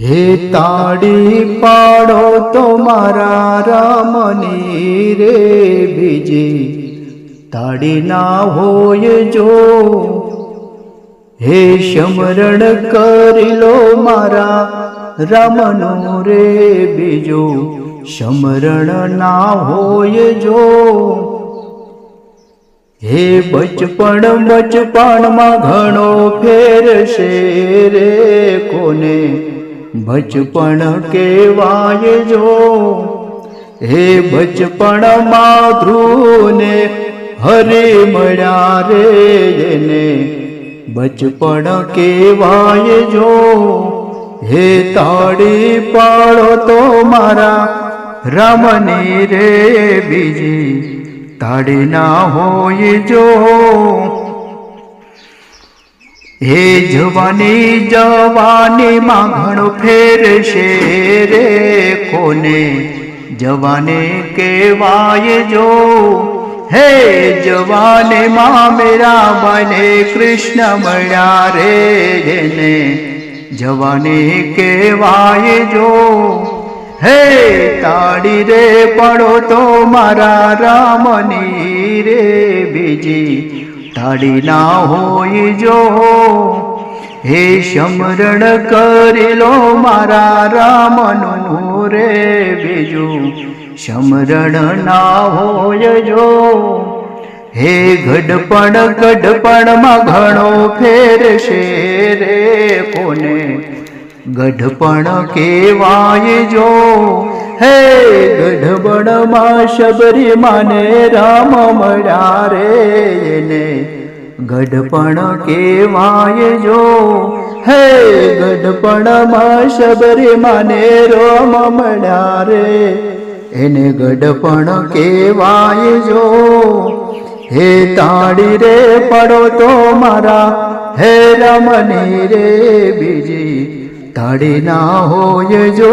હે તાળી પાડો તો મારા રામની રે બીજી તાળી ના હોય જો. હે સમરણ કરી લો મારા રામનું રે બીજું સમરણ ના હોય જો. હે બચપણ બચપણમાં ઘણો ફેર છે રે કોને બચપણ કેવાય જો. હે બચપણમાં ધ્રુવને હરે મળ્યા રે એને બચપણ કેવાય જો. હે તાળી પાડો તો મારા રામની રે બીજી તાળી ના હોય જો. હે જવાની જવાનીમાં ઘણો ફેર છે રે કોને જવાને કેવાય જો. હે જવાનીમાં મેરા બને કૃષ્ણ મળ્યા રે એને જવાને કેવાય જો. હે તાળી રે પડો તો મારા રામની રે બીજી તાળી ના હોય જો. હે સમરણ કરી લો મારા રામનું રે બીજું સમરણ ના હોય જો. હે ગઢપણમાં ઘણો ફેર છે રે કોને ગઢપણ કેવાય જો. હે ગઢપણમાં શબરી માને રામ મળ્યા રે એને ગઢપણ કેવાય જો. હે ગઢપણમાં શબરી માને રામ મળ્યા રે એને ગઢપણ કેવાય જો. હે તાળી રે પડો તો મારા હે રામની રે બીજી તાળી ના હોય જો.